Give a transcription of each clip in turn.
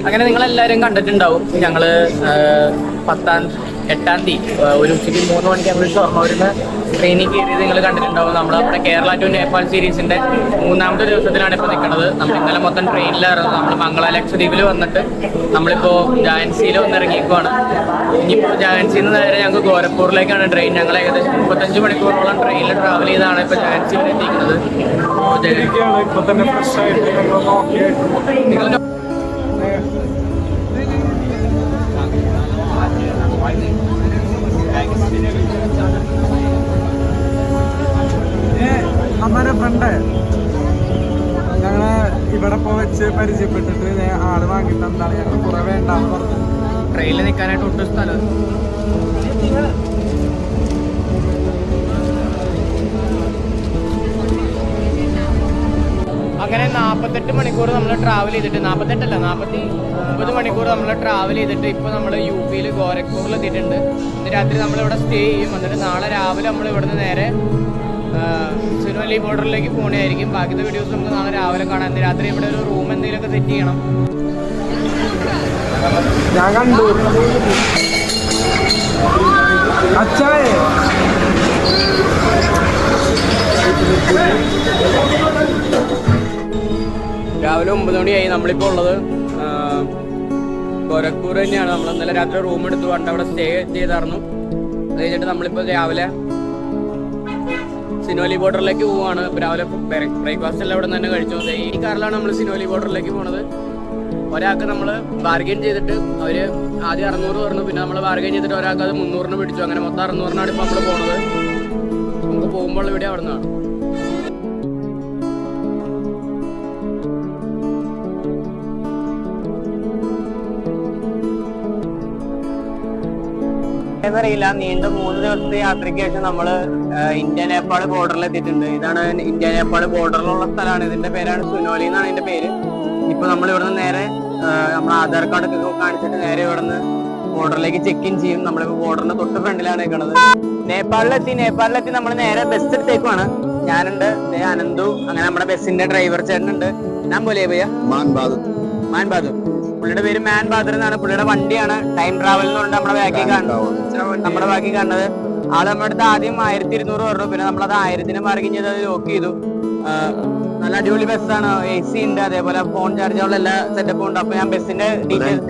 അങ്ങനെ നിങ്ങളെല്ലാവരും കണ്ടിട്ടുണ്ടാവും. ഞങ്ങള് 8-ാം തീയതി ഒരു ഉച്ചയ്ക്ക് 3 മണിക്ക് ഞങ്ങൾ ഷൊർണൂരിൽ നിന്ന് ട്രെയിനിൽ കയറിയത് നിങ്ങൾ കണ്ടിട്ടുണ്ടാവും. നമ്മൾ നമ്മുടെ കേരള ടു നേപ്പാൾ സീരീസിന്റെ 3ാമത്തെ ദിവസത്തിലാണ് ഇപ്പോൾ നിൽക്കുന്നത്. നമ്മൾ ഇന്നലെ മൊത്തം ട്രെയിനിലായിരുന്നു. നമ്മൾ മംഗള ലക്ഷദ്വീപിൽ വന്നിട്ട് നമ്മളിപ്പോൾ ജാൻസിയിൽ വന്നിറങ്ങിയേക്കുവാണ്. ഇനിയിപ്പോൾ ജാൻസിയിൽ നിന്ന് നേരെ ഞങ്ങൾക്ക് ഗോരഖ്പൂരിലേക്കാണ് ട്രെയിൻ. ഞങ്ങൾ ഏകദേശം 35 മണിക്കൂറോളം ട്രെയിനിൽ ട്രാവൽ ചെയ്താണ് ഇപ്പോൾ ജാൻസിയിൽ എത്തിക്കുന്നത്. നിങ്ങൾ നമ്മുടെ ഫ്രണ്ട് ഞങ്ങള് ഇവിടെ വെച്ച് പരിചയപ്പെട്ടിട്ട് ആള് വാങ്ങിയിട്ട് എന്താണ് ഞങ്ങൾ കുറെ വേണ്ടാന്ന് പറഞ്ഞു. ട്രെയിനിൽ നിൽക്കാനായിട്ട് ഒട്ടും സ്ഥലം. അങ്ങനെ 48 മണിക്കൂർ നമ്മൾ ട്രാവൽ ചെയ്തിട്ട് 49 മണിക്കൂർ നമ്മൾ ട്രാവൽ ചെയ്തിട്ട് ഇപ്പോൾ നമ്മൾ UP ഗോരഖ്പൂരിൽ എത്തിയിട്ടുണ്ട്. ഇന്ന് രാത്രി നമ്മളിവിടെ സ്റ്റേ ചെയ്യും. എന്നിട്ട് നാളെ രാവിലെ നമ്മൾ ഇവിടുന്ന് നേരെ സിനോലി ബോർഡറിലേക്ക് പോകണമായിരിക്കും. ബാക്കിത്തെ വീഡിയോസ് നമുക്ക് നാളെ രാവിലെ കാണാം. ഇന്ന് രാത്രി ഇവിടെ ഒരു റൂം എന്തെങ്കിലുമൊക്കെ സെറ്റ് ചെയ്യണം. ഞാൻ കണ്ടു അച്ചായേ രാവിലെ 9 മണിയായി. നമ്മളിപ്പോൾ ഉള്ളത് ഗോരഖ്പൂർ തന്നെയാണ്. നമ്മൾ ഇന്നലെ രാത്രി റൂം എടുത്തു കണ്ട് അവിടെ സ്റ്റേ ചെയ്തായിരുന്നു. അത് കഴിഞ്ഞിട്ട് നമ്മളിപ്പോൾ രാവിലെ സിനോലി ബോർഡറിലേക്ക് പോവാണ്. രാവിലെ ബ്രേക്ക്ഫാസ്റ്റ് എല്ലാം ഇവിടെ നിന്ന് തന്നെ കഴിച്ചു. ഈ കാറിലാണ് നമ്മൾ സിനോലി ബോർഡറിലേക്ക് പോകുന്നത്. ഒരാൾക്ക് നമ്മൾ ബാർഗെയിൻ ചെയ്തിട്ട് അവർ ആദ്യം 600 പറഞ്ഞു. പിന്നെ നമ്മൾ ബാർഗെയിൻ ചെയ്തിട്ട് ഒരാൾക്ക് അത് 300 പിടിച്ചു. അങ്ങനെ മൊത്തം 600 ഇപ്പോൾ നമ്മൾ പോകുന്നത്. നമുക്ക് പോകുമ്പോൾ ഇവിടെ അവിടെ നിന്നാണ്. എന്നറിയില്ല, നീണ്ട 3 ദിവസത്തെ യാത്രയ്ക്ക് ശേഷം നമ്മള് ഇന്ത്യ നേപ്പാൾ ബോർഡറിൽ എത്തിയിട്ടുണ്ട്. ഇതാണ് ഇന്ത്യ നേപ്പാൾ ബോർഡറിലുള്ള സ്ഥലമാണ്. ഇതിന്റെ പേരാണ് സുനോലി എന്നാണ് ഇതിന്റെ പേര്. ഇപ്പൊ നമ്മൾ ഇവിടുന്ന് നേരെ നമ്മുടെ ആധാർ കാർഡ് ഒക്കെ കാണിച്ചിട്ട് നേരെ ഇവിടുന്ന് ബോർഡറിലേക്ക് ചെക്ക് ഇൻ ചെയ്യും. നമ്മളിപ്പോ ബോർഡറിന്റെ തൊട്ട് ഫ്രണ്ടിലാണ് നിൽക്കുന്നത്. നേപ്പാളിലെത്തി നമ്മൾ നേരെ ബസ് എടുത്തേക്കുവാണ്. ഞാനുണ്ട്, അനന്തു, അങ്ങനെ നമ്മുടെ ബസ്സിന്റെ ഡ്രൈവർ ചേട്ടനുണ്ട്. ഞാൻ പോലെ ഭയ്യ മാൻ ബഹാദൂർ. പുള്ളിയുടെ പേര് മാൻ ബഹാദൂർ എന്നാണ്. പുള്ളിയുടെ വണ്ടിയാണ് ടൈം ട്രാവൽ എന്ന് പറഞ്ഞിട്ട് നമ്മുടെ ബാക്കി കാണുന്നത്. ആള് നമ്മുടെ അടുത്ത് ആദ്യം 1200 പറഞ്ഞു. പിന്നെ നമ്മളത് 1000 മാർഗം ചെയ്ത് അത് ലോക്ക് ചെയ്തു. നല്ല അടിപൊളി ബസ്സാണ്. AC ഉണ്ട്, അതേപോലെ ഫോൺ ചാർജുള്ള എല്ലാ സെറ്റപ്പും ഉണ്ട്. അപ്പൊ ഞാൻ ബസ്സിന്റെ ഡീറ്റെയിൽസ്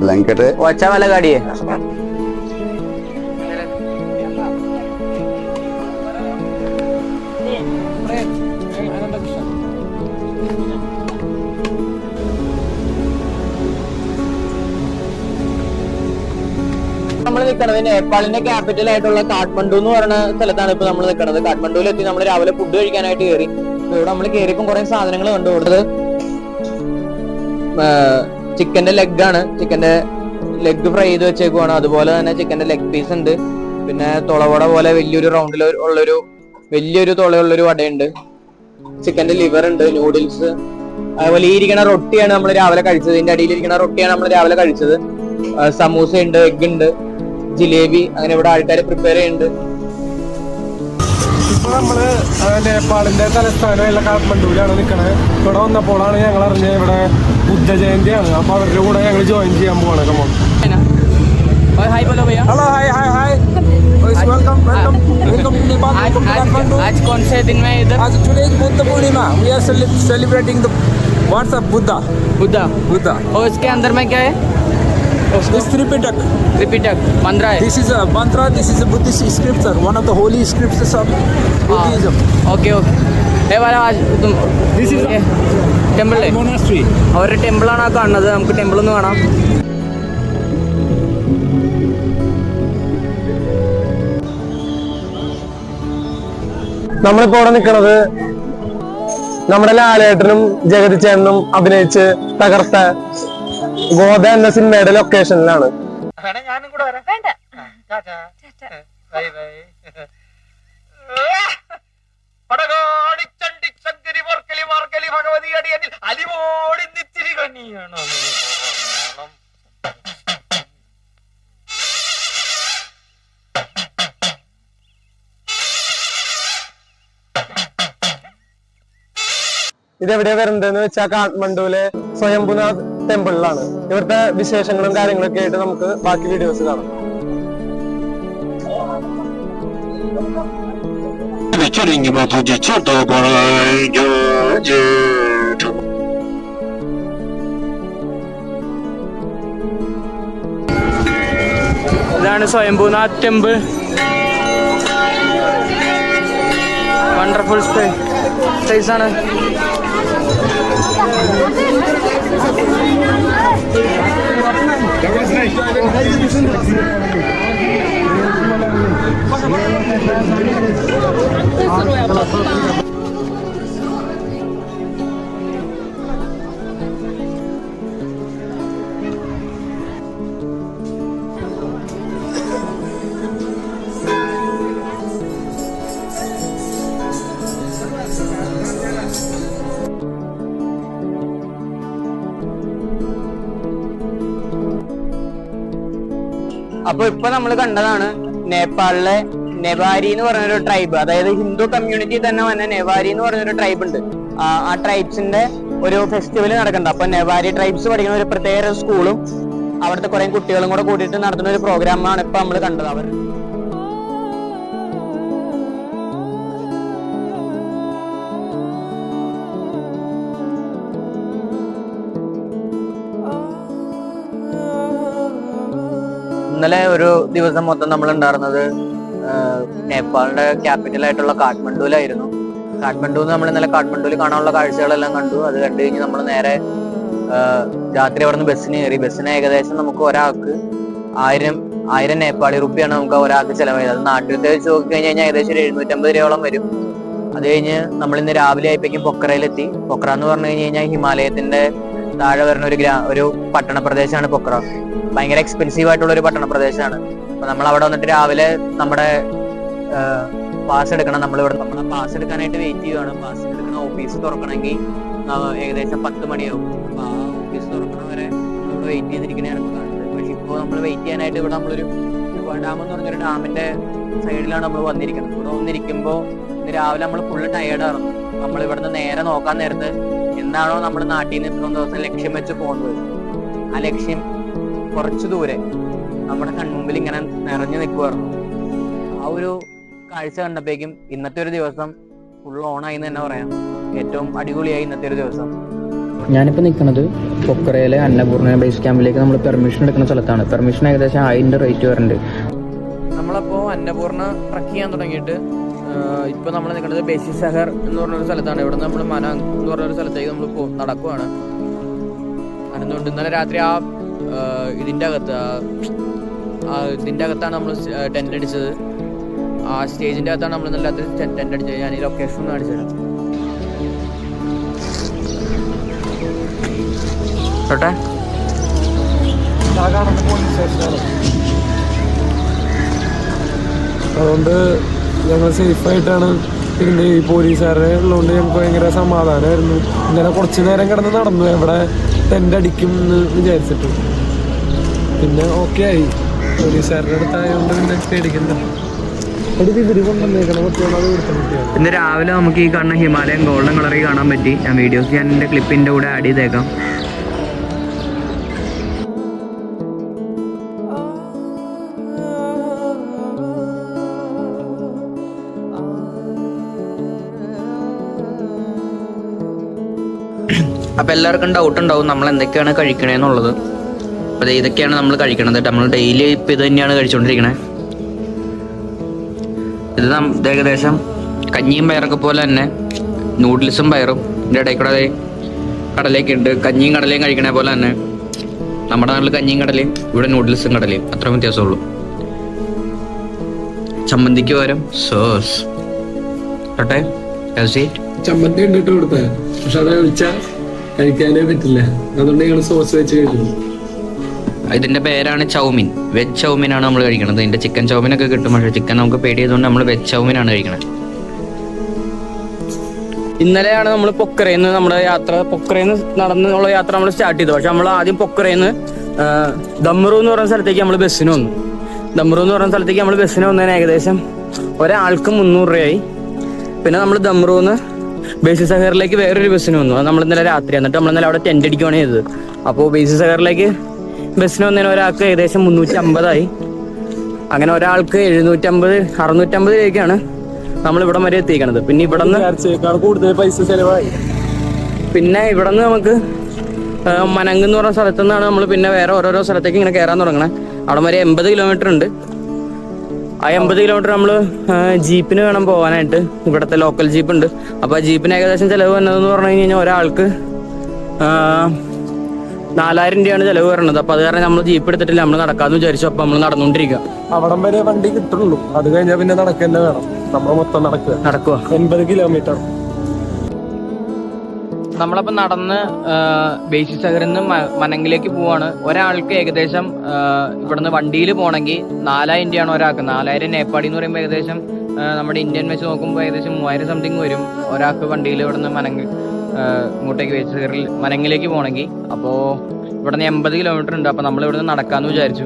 ബ്ലാങ്കറ്റ് अच्छा वाला गाड़ी है. നമ്മൾ നിൽക്കുന്നത് നേപ്പാളിന്റെ ക്യാപിറ്റൽ ആയിട്ടുള്ള കാഠ്മണ്ഡു എന്ന് പറയുന്ന സ്ഥലത്താണ് ഇപ്പൊ നമ്മൾ നിൽക്കുന്നത്. കാഠ്മണ്ഡുവിലെത്തി നമ്മൾ രാവിലെ ഫുഡ് കഴിക്കാനായിട്ട് കയറി. ഇവിടെ നമ്മൾ കയറിയപ്പോൾ കുറെ സാധനങ്ങൾ കണ്ടു. കൊടുത്തത് ചിക്കന്റെ ലെഗ് ആണ്. ചിക്കന്റെ ലെഗ് ഫ്രൈ ചെയ്ത് വെച്ചേക്കുവാണ്. അതുപോലെ തന്നെ ചിക്കന്റെ ലെഗ് പീസ് ഉണ്ട്. പിന്നെ തുളവട പോലെ വലിയൊരു റൗണ്ടിൽ ഉള്ളൊരു വലിയൊരു തുളയുള്ളൊരു വടയുണ്ട്. ചിക്കന്റെ ലിവർ ഉണ്ട്, നൂഡിൽസ്, അതുപോലെ ഈ ഇരിക്കുന്ന റൊട്ടിയാണ് നമ്മൾ രാവിലെ കഴിച്ചത്. ഇതിന്റെ അടിയിലിരിക്കുന്ന റൊട്ടിയാണ് നമ്മൾ രാവിലെ കഴിച്ചത്. സമൂസ ഉണ്ട്, എഗ് ഉണ്ട്, ജിലേബി, അങ്ങനെ ഇവിടെ ആൾക്കാർ പ്രിപ്പയർ ചെയ്യുന്നുണ്ട്. ഇപ്പൊ നമ്മള് നേപ്പാളിന്റെ തലസ്ഥാനമായുള്ള കാഠ്മണ്ഡുവിലാണ് നിൽക്കണത്. ഇവിടെ വന്നപ്പോഴാണ് ഞങ്ങൾ അറിഞ്ഞത് ഇവിടെ ബുദ്ധ ജയന്തിയാണ്. അപ്പൊ അവരുടെ കൂടെ ഞങ്ങൾ ജോയിൻ ചെയ്യാൻ പോവാണ്. Hello hi hi hi welcome welcome welcome to Nepal. आज कौन से दिन में इधर? आज today is Buddha Purnima. We are celebrating the words of Buddha. Buddha. और इसके अंदर में क्या है? This Tripitaka मंत्र है. This is a mantra. This is a Buddhist scripture, one of the holy scriptures of Buddhism. Okay ये वाला आज तुम This is a temple monastery. അവരുടെ ടെമ്പിളാണ് ആ കാണുന്നത്. നമുക്ക് ടെമ്പിൾ ഒന്ന് കാണാം. നമ്മളിപ്പോ ഇവിടെ നിൽക്കുന്നത് നമ്മുടെ ലാലേട്ടനും ജഗതി ചേട്ടനും അഭിനയിച്ച് തകർത്ത ഗോദ എന്ന സിനിമയുടെ ലൊക്കേഷനിലാണ്. ഞാനും കൂടെ വരാം. വേണ്ട. ഭഗവതി അടിയനിൽ അലിവോടി നിത്തിരി കണ്ണിയാണ്. ഇതെവിടെയാ വരുന്നതെന്ന് വെച്ചാൽ കാഠ്മണ്ഡുവിലെ സ്വയംഭുനാഥ് ടെമ്പിളിലാണ്. ഇവിടുത്തെ വിശേഷങ്ങളും കാര്യങ്ങളൊക്കെ ആയിട്ട് നമുക്ക് ബാക്കി വീഡിയോസ് കാണാം. ഇതാണ് സ്വയംഭൂനാഥ് ടെമ്പിൾ. വണ്ടർഫുൾ പ്ലേസ് ആണ്. അപ്പൊ ഇപ്പൊ നമ്മൾ കണ്ടതാണ് നേപ്പാളിലെ നെവാരി എന്ന് പറഞ്ഞൊരു ട്രൈബ്, അതായത് ഹിന്ദു കമ്മ്യൂണിറ്റി തന്നെ വന്ന നെവാരി എന്ന് പറഞ്ഞൊരു ട്രൈബ് ഉണ്ട്. ആ ട്രൈബ്സിന്റെ ഒരു ഫെസ്റ്റിവൽ നടക്കുന്നുണ്ട്. അപ്പൊ നെവാരി ട്രൈബ്സ് പഠിക്കുന്ന ഒരു പ്രത്യേക സ്കൂളും അവിടുത്തെ കുറെ കുട്ടികളും കൂടെ കൂട്ടിയിട്ട് നടത്തുന്ന ഒരു പ്രോഗ്രാമാണ് ഇപ്പൊ നമ്മൾ കണ്ടത്. അവർ ഇന്നലെ ഒരു ദിവസം മൊത്തം നമ്മൾ ഉണ്ടായിരുന്നത് നേപ്പാളിന്റെ ക്യാപിറ്റൽ ആയിട്ടുള്ള കാഠ്മണ്ഡുവിലായിരുന്നു. കാഠ്മണ്ഡുവിൽ നമ്മൾ ഇന്നലെ കാഠ്മണ്ഡുവിൽ കാണാനുള്ള കാഴ്ചകളെല്ലാം കണ്ടു. അത് കണ്ടു കഴിഞ്ഞ് നമ്മൾ നേരെ രാത്രി അവിടെ നിന്ന് ബസ്സിന് കയറി. ബസ്സിന് ഏകദേശം നമുക്ക് ഒരാൾക്ക് 1000 നേപ്പാളി റുപ്പിയാണ് നമുക്ക് ഒരാൾക്ക് ചെലവായത്. അത് നാട്ടിലത്തെ വെച്ച് നോക്കി കഴിഞ്ഞാൽ ഏകദേശം ഒരു 750 രൂപയോളം വരും. അത് കഴിഞ്ഞ് നമ്മൾ ഇന്ന് രാവിലെ ആയപ്പോഴേക്കും പൊക്രയിലെത്തി. പൊക്ര എന്ന് പറഞ്ഞു കഴിഞ്ഞാൽ ഹിമാലയത്തിന്റെ താഴെ വരുന്ന ഒരു പട്ടണ പ്രദേശമാണ് പൊക്ര. ഭയങ്കര എക്സ്പെൻസീവ് ആയിട്ടുള്ള ഒരു പട്ടണ പ്രദേശമാണ്. അപ്പൊ നമ്മൾ അവിടെ വന്നിട്ട് രാവിലെ നമ്മുടെ പാസ് എടുക്കണം. നമ്മളിവിടെ നമ്മളെ പാസ് എടുക്കാനായിട്ട് വെയിറ്റ് ചെയ്യുകയാണ്. പാസ് എടുക്കുന്ന ഓഫീസ് തുറക്കണമെങ്കിൽ ഏകദേശം 10 മണിയാവും. അപ്പൊ ആ ഓഫീസ് തുറക്കണ വരെ നമ്മൾ വെയിറ്റ് ചെയ്തിരിക്കണതാണ് കാണുന്നത്. പക്ഷെ ഇപ്പോൾ നമ്മൾ വെയിറ്റ് ചെയ്യാനായിട്ട് ഇവിടെ നമ്മളൊരു ഡാം എന്ന് പറഞ്ഞൊരു ഡാമിന്റെ സൈഡിലാണ് നമ്മൾ വന്നിരിക്കുന്നത്. ഇവിടെ വന്നിരിക്കുമ്പോൾ ഇന്ന് രാവിലെ നമ്മൾ ഫുള്ള് ടയേർഡായിരുന്നു. നമ്മൾ ഇവിടുന്ന് നേരെ നോക്കാൻ നേരത്ത് എന്താണോ നമ്മൾ നാട്ടിൽ നിന്ന് ഇത്രയും ദിവസം ലക്ഷ്യം വെച്ച് പോകുന്നത്, ആ ലക്ഷ്യം കുറച്ചു ദൂരെ നമ്മുടെ കൺമുമ്പിൽ ഇങ്ങനെ നിറഞ്ഞു നിൽക്കുമായിരുന്നു. ആ ഒരു കാഴ്ച കണ്ടപ്പോഴേക്കും ഇന്നത്തെ ഒരു ദിവസം ഫുൾ ഓണായി എന്ന് തന്നെ പറയാം. ഏറ്റവും അടിപൊളിയായി ഇന്നത്തെ ഒരു ദിവസം. ഞാനിപ്പോൾ നിൽക്കുന്നത് പൊക്രയിലെ അന്നപൂർണ്ണ ബേസ് ക്യാമ്പിലേക്ക് നമ്മൾ പെർമിഷൻ എടുക്കുന്ന സ്ഥലത്താണ്. പെർമിഷൻ ഏകദേശം 1000 റേറ്റ് വരുന്നുണ്ട്. നമ്മളപ്പോൾ അന്നപൂർണ്ണ ട്രക്ക് ചെയ്യാൻ തുടങ്ങിയിട്ട് ഇപ്പോൾ നമ്മൾ നിൽക്കുന്നത് ബേസി സഹർ എന്ന് പറഞ്ഞൊരു സ്ഥലത്താണ്. ഇവിടെ നമ്മൾ മനാങ് എന്ന് പറഞ്ഞൊരു സ്ഥലത്തേക്ക് നമ്മൾ നടക്കുവാണ്. അതുകൊണ്ട് ഇന്നലെ രാത്രി ഇതിൻ്റെ അകത്താണ് നമ്മൾ ടെൻ്റ് അടിച്ചത്. ആ സ്റ്റേജിൻ്റെ അകത്താണ് നമ്മൾ ഇന്നലെ രാത്രി ടെൻ്റ് അടിച്ചത്. ഞാൻ ഈ ലൊക്കേഷൻ ഒന്ന് കാണിച്ചു തരാം. കേട്ടെ, അതുകൊണ്ട് ഞങ്ങൾ സേഫായിട്ടാണ് പിന്നെ ഈ പോലീസുകാരെ ഉള്ളതുകൊണ്ട് ഞങ്ങൾക്ക് ഭയങ്കര സമാധാനമായിരുന്നു. ഇങ്ങനെ കുറച്ച് നേരം കിടന്ന് നടന്നു എവിടെ ടെൻ്റ് അടിക്കും എന്ന് വിചാരിച്ചിട്ട്. പിന്നെ ഓക്കെ ആയി. പോലീസുകാരുടെ അടുത്തായതുകൊണ്ട് പിന്നെ പേടിക്കണ്ട. ഇന്ന് രാവിലെ നമുക്ക് ഈ കാണുന്ന ഹിമാലയൻ ഗോൾഡൻ കളറിൽ കാണാൻ പറ്റി. ഞാൻ വീഡിയോസ് ഞാൻ എൻ്റെ ക്ലിപ്പിൻ്റെ കൂടെ ആഡ് ചെയ്തേക്കാം. അപ്പം എല്ലാവർക്കും ഡൗട്ട് ഉണ്ടാവും നമ്മൾ എന്തൊക്കെയാണ് കഴിക്കണേന്നുള്ളത്. അപ്പോൾ ഇതൊക്കെയാണ് നമ്മൾ കഴിക്കണത്. നമ്മൾ ഡെയിലി ഇപ്പം ഇത് തന്നെയാണ് കഴിച്ചുകൊണ്ടിരിക്കണത്. ഇത് ഏകദേശം കഞ്ഞിയും പയറൊക്കെ പോലെ തന്നെ നൂഡിൽസും പയറും ഇതിൻ്റെ ഇടയിൽ കൂടെ കടലയൊക്കെ ഉണ്ട്. കഞ്ഞിയും കടലയും കഴിക്കണ പോലെ തന്നെ നമ്മുടെ നാട്ടിൽ കഞ്ഞിയും കടലയും, ഇവിടെ നൂഡിൽസും കടലയും, അത്ര വ്യത്യാസമുള്ളൂ. ചമ്മന്തിക്ക് പകരം സോസ്. ചമ്മന്തി ഉണ്ടിട്ട് കൊടുത്ത പക്ഷെ അത് ഒഴിച്ചാൽ കഴിക്കാനേ പറ്റില്ല. അതുകൊണ്ട് ഞങ്ങൾ സോസ് വെച്ച് കഴിക്കുന്നു. ഇതിന്റെ പേരാണ് ചൗമിൻ. വെജ് ചൗമിൻ ആണ് നമ്മൾ കഴിക്കണത്. ഇതിന്റെ ചിക്കൻ ചൗമിൻ ഒക്കെ കിട്ടും, പക്ഷേ ചിക്കൻ നമുക്ക് പേടിയതുകൊണ്ട് നമ്മൾ വെജ് ചൗമിൻ ആണ് കഴിക്കണത്. ഇന്നലെയാണ് നമ്മൾ പൊക്രയിൽ നമ്മുടെ യാത്ര, പൊക്രയിൽ നടന്നുള്ള യാത്ര നമ്മൾ സ്റ്റാർട്ട് ചെയ്തത്. പക്ഷെ നമ്മൾ ആദ്യം പൊക്രയിൽ ദമ്രു എന്ന് പറയുന്ന സ്ഥലത്തേക്ക് നമ്മൾ ബസ്സിന് വന്നു. ദമ്രു എന്ന് പറയുന്ന സ്ഥലത്തേക്ക് നമ്മൾ ബസ്സിന് വന്നതിന് ഏകദേശം ഒരാൾക്ക് 300 രൂപയായി. പിന്നെ നമ്മൾ ദമ്രുന്ന് ബേസിസ് സഹറിലേക്ക് വേറൊരു ബസ്സിന് വന്നു. അത് നമ്മൾ ഇന്നലെ രാത്രി, എന്നിട്ട് നമ്മൾ ഇന്നലെ അവിടെ ടെൻ്റ് അടിക്കുകയാണ് ചെയ്തത്. അപ്പോൾ ബേസിസ് സഹറിലേക്ക് ബസ്സിന് വന്നതിന് ഒരാൾക്ക് ഏകദേശം 350 അങ്ങനെ ഒരാൾക്ക് 750-650 രൂപയ്ക്കാണ് നമ്മൾ ഇവിടം വരെ എത്തിക്കണത്. പിന്നെ ഇവിടെ നിന്ന് കൂടുതൽ പൈസ ചെലവായി. പിന്നെ ഇവിടെ നിന്ന് നമുക്ക് മനങ്ങ് എന്ന് പറഞ്ഞ സ്ഥലത്തു നിന്നാണ് നമ്മൾ പിന്നെ വേറെ ഓരോരോ സ്ഥലത്തേക്ക് ഇങ്ങനെ കയറാൻ തുടങ്ങണേ. അവിടെ വരെ 80 കിലോമീറ്റർ ഉണ്ട്. ആ 80 കിലോമീറ്റർ നമ്മൾ ജീപ്പിന് വേണം പോകാനായിട്ട്. ഇവിടുത്തെ ലോക്കൽ ജീപ്പ് ഉണ്ട്. അപ്പോൾ ആ ജീപ്പിന് ഏകദേശം ചിലവ് വന്നതെന്ന് പറഞ്ഞു കഴിഞ്ഞാൽ ഒരാൾക്ക് 4000 രൂപയാണ് ചിലവ് വരുന്നത്. അപ്പോൾ അത് കാരണം നമ്മൾ ജീപ്പ് എടുത്തിട്ടില്ല, നമ്മൾ നടക്കാമെന്ന് വിചാരിച്ചു. അപ്പോൾ നമ്മൾ നടന്നുകൊണ്ടിരിക്കുക. അവിടം വരെ വണ്ടി കിട്ടുള്ളൂ, അത് കഴിഞ്ഞാൽ പിന്നെ നടക്കന്നെ വേണം. നമ്മൾ മൊത്തം നടക്കുക 80 കിലോമീറ്റർ. നമ്മളപ്പോൾ നടന്ന് ബേസിസ് സഹറിൽ നിന്ന് മനങ്കിലേക്ക് പോവാണ്. ഒരാൾക്ക് ഏകദേശം ഇവിടുന്ന് വണ്ടിയിൽ പോകണമെങ്കിൽ 4000 രൂപയാണ് ഒരാൾക്ക്. 4000 നേപ്പാളി എന്ന് പറയുമ്പോൾ ഏകദേശം നമ്മുടെ ഇന്ത്യൻ വെച്ച് നോക്കുമ്പോൾ ഏകദേശം 3000 സംതിങ് വരും ഒരാൾക്ക് വണ്ടിയിൽ ഇവിടുന്ന് ഇങ്ങോട്ടേക്ക് ബേസിസ് സഹറിൽ മനങ്കിലേക്ക് പോകണമെങ്കിൽ. അപ്പോൾ ഇവിടുന്ന് 80 കിലോമീറ്റർ ഉണ്ട്. അപ്പോൾ നമ്മൾ ഇവിടുന്ന് നടക്കാമെന്ന് വിചാരിച്ചു.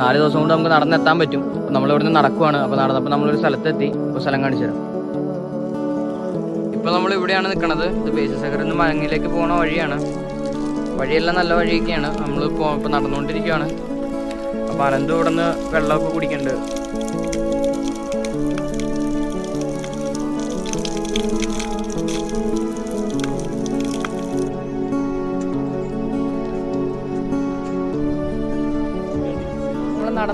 4 ദിവസം കൊണ്ട് നമുക്ക് നടന്നെത്താൻ പറ്റും. അപ്പോൾ നമ്മൾ ഇവിടുന്ന് നടക്കുവാണ്. അപ്പോൾ നടന്നപ്പോൾ നമ്മളൊരു സ്ഥലത്തെത്തി. ഇപ്പോൾ സ്ഥലം കാണിച്ചു തരാം. ഇപ്പോൾ നമ്മൾ ഇവിടെയാണ് നിൽക്കുന്നത്. ഇത് ബേസിസ് സഹറിൽ നിന്ന് മനങ്കിലേക്ക് പോകുന്ന വഴിയാണ്. വഴിയെല്ലാം നല്ല വഴിയൊക്കെയാണ്. നമ്മളിപ്പോൾ നടന്നുകൊണ്ടിരിക്കുകയാണ്. അപ്പോൾ അനന്ത് ഇവിടെ നിന്ന് വെള്ളമൊക്കെ കുടിക്കുന്നുണ്ട്.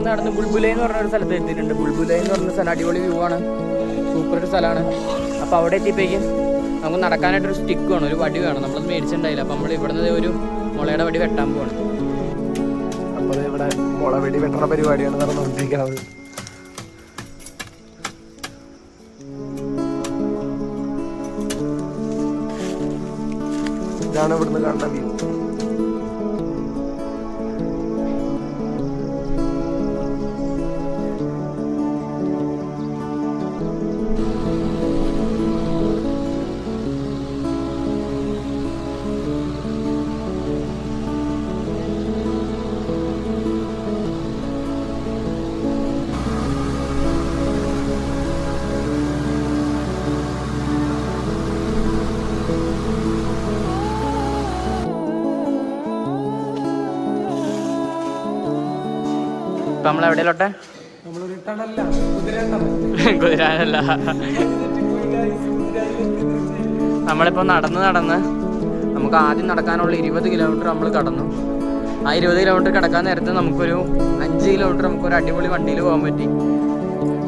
നടന്ന് ബുൾബുലൈ എന്ന് പറഞ്ഞൊരു സ്ഥലത്ത് എത്തിയിട്ടുണ്ട്. ബുൾബുലൈ എന്ന് പറഞ്ഞ സ്ഥലം അടിപൊളി വ്യൂ ആണ്, സൂപ്പർ ഒരു സ്ഥലമാണ്. അപ്പോൾ അവിടെ എത്തിയപ്പോഴേക്കും നമുക്ക് നടക്കാനായിട്ടൊരു സ്റ്റിക്ക് വേണം, ഒരു വടി വേണം. നമ്മളത് മേടിച്ചിട്ടുണ്ടായില്ല. അപ്പോൾ നമ്മൾ ഇവിടുന്ന് ഒരു മുളയുടെ വടി വെട്ടാൻ പോവാണ്. അപ്പോൾ ഇവിടെ മുള വെടി വെട്ടുന്ന പരിപാടിയാണ് നടന്നുകൊണ്ടിരിക്കുന്നത്. ഇതാണ് ഇവിടുന്ന് കാണുന്ന വ്യൂ. ഇപ്പം നമ്മൾ എവിടെയല്ലോട്ടെ? കുതിരാനല്ല, നമ്മളിപ്പോൾ നടന്ന് നമുക്ക് ആദ്യം നടക്കാനുള്ള 20 കിലോമീറ്റർ നമ്മൾ കടന്നു. ആ 20 കിലോമീറ്റർ കിടക്കാൻ നേരത്ത് നമുക്കൊരു 5 കിലോമീറ്റർ നമുക്കൊരു അടിപൊളി വണ്ടിയിൽ പോകാൻ പറ്റി.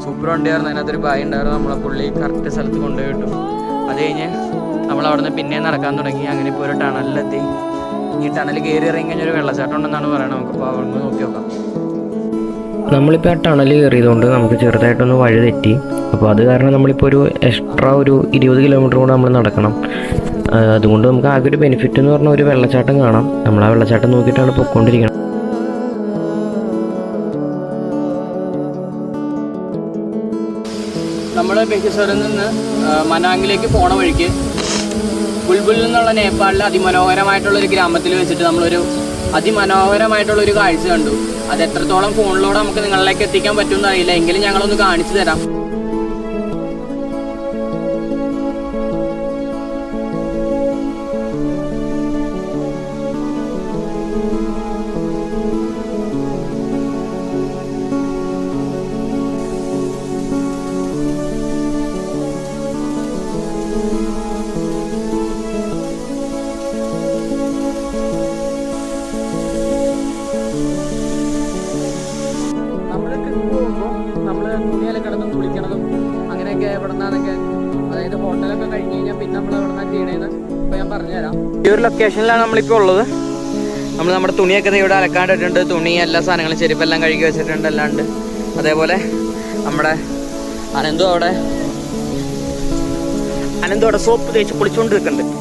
സൂപ്പർ വണ്ടിയായിരുന്നു. അതിനകത്തൊരു ബായി ഉണ്ടായിരുന്നു. നമ്മളെ പുള്ളി കറക്റ്റ് സ്ഥലത്ത് കൊണ്ടുപോയി കിട്ടും. അത് കഴിഞ്ഞ് നമ്മൾ അവിടെ നിന്ന് പിന്നെയും നടക്കാൻ തുടങ്ങി. അങ്ങനെ ഇപ്പോൾ ഒരു ടണലിലെത്തി. ഈ ടണൽ കയറി ഇറങ്ങി കഴിഞ്ഞാൽ ഒരു വെള്ളച്ചാട്ടം ഉണ്ടെന്നാണ് പറയുന്നത്. നമുക്കിപ്പോൾ അവിടെ നോക്കി നോക്കാം. നമ്മളിപ്പോൾ ആ ടണൽ കയറിയതുകൊണ്ട് നമുക്ക് ചെറുതായിട്ടൊന്ന് വഴി തെറ്റി. അപ്പോൾ അത് കാരണം നമ്മളിപ്പോൾ ഒരു എക്സ്ട്രാ ഒരു 20 കിലോമീറ്റർ കൂടെ നമ്മൾ നടക്കണം. അതുകൊണ്ട് നമുക്ക് ആകെ ഒരു ബെനിഫിറ്റ് എന്ന് പറഞ്ഞാൽ ഒരു വെള്ളച്ചാട്ടം കാണാം. നമ്മൾ ആ വെള്ളച്ചാട്ടം നോക്കിയിട്ടാണ് പൊയ്ക്കൊണ്ടിരിക്കുന്നത്. നമ്മൾ ബേസിസറിൽ നിന്ന് മനാങ്ങിലേക്ക് പോണ വഴിക്ക് ബുൾബുൽ എന്നുള്ള നേപ്പാളിലെ അതിമനോഹരമായിട്ടുള്ളൊരു ഗ്രാമത്തിൽ വെച്ചിട്ട് നമ്മളൊരു അതിമനോഹരമായിട്ടുള്ളൊരു കാഴ്ച കണ്ടു. അത് എത്രത്തോളം ഫോണിലൂടെ നമുക്ക് നിങ്ങളിലേക്ക് എത്തിക്കാൻ പറ്റുമെന്ന് അറിയില്ല, എങ്കിലും ഞങ്ങളൊന്ന് കാണിച്ചു തരാം. ഈ ഒരു ലൊക്കേഷനിലാണ് നമ്മളിപ്പോൾ ഉള്ളത്. നമ്മൾ നമ്മുടെ തുണിയൊക്കെ ഇവിടെ അലക്കാണ്ടിട്ടുണ്ട്. തുണി എല്ലാ സാധനങ്ങളും ചെരുപ്പെല്ലാം കഴുകി വെച്ചിട്ടുണ്ട്, എല്ലാം ഉണ്ട്. അതേപോലെ നമ്മുടെ അനന്തു അവിടെ സോപ്പ് തേച്ച് പൊളിച്ചുകൊണ്ട് നിൽക്കുന്നുണ്ട്.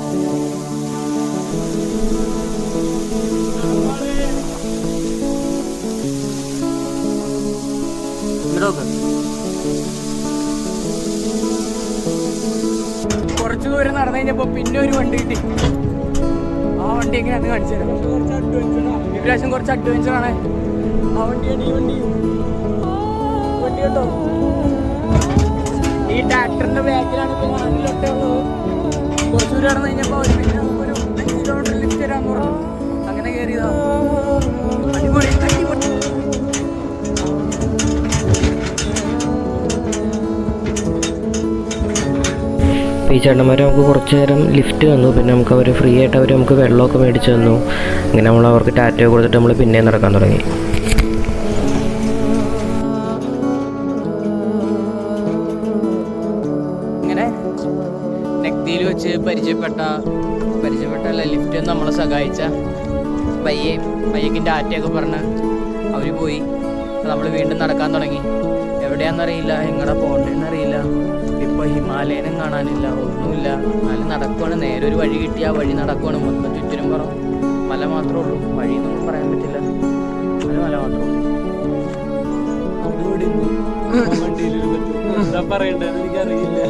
കുറച്ചു ദൂരം നടന്നു കഴിഞ്ഞപ്പോൾ പിന്നെ ഒരു വണ്ടി കിട്ടി. ആ വണ്ടി എങ്ങനെയാന്ന് കാണിച്ചു തരാം. ഇപ്രാവശ്യം കുറച്ച് അഡ്വഞ്ചറാണ് ആ വണ്ടിയാണ്. ഈ വണ്ടി കേട്ടോ, ഈ ട്രാക്ടറിന്റെ ബാക്കിലാണ് ഇപ്പൊ ഞാനിലൊക്കെ ഉള്ളത്. കുറച്ച് ദൂരം നടന്നു കഴിഞ്ഞപ്പോൾ ഒരു 5 കിലോമീറ്റർ ലിഫ്റ്റ് തരാമെന്ന് പറഞ്ഞു. അങ്ങനെ കയറിയതാ. അടിപൊളി അടിപൊളി. ഈ ചേട്ടന്മാർ നമുക്ക് കുറച്ച് നേരം ലിഫ്റ്റ് തന്നു. പിന്നെ നമുക്ക് അവർ ഫ്രീ ആയിട്ട് അവർ നമുക്ക് വെള്ളമൊക്കെ മേടിച്ച് തന്നു. അങ്ങനെ നമ്മൾ അവർക്ക് ടാറ്റ കൊടുത്തിട്ട് നമ്മൾ പിന്നെയും നടക്കാൻ തുടങ്ങി. ഇങ്ങനെ നെക്തിയിൽ വെച്ച് പരിചയപ്പെട്ട ലിഫ്റ്റ് നമ്മളെ സഹായിച്ച പയ്യക്കും ടാറ്റയൊക്കെ പറഞ്ഞ് അവർ പോയി. നമ്മൾ വീണ്ടും നടക്കാൻ തുടങ്ങി. എവിടെയാണെന്നറിയില്ല, എങ്ങടെ പോകേണ്ടതെന്നറിയില്ല. ഇപ്പോൾ ഹിമാലയനും കാണാനില്ല, ഒന്നുമില്ല. എന്നാലും നടക്കുവാണ്. നേരെ ഒരു വഴി കിട്ടി ആ വഴി നടക്കുവാണ്. മൊത്തം ചുറ്റിനും പുറം മല മാത്രമേ ഉള്ളൂ. വഴിയെന്നൊന്നും പറയാൻ പറ്റില്ല, അത് മല മാത്രമേ ഉള്ളൂ. എന്താ പറയണ്ടെന്ന് എനിക്കറിയില്ല.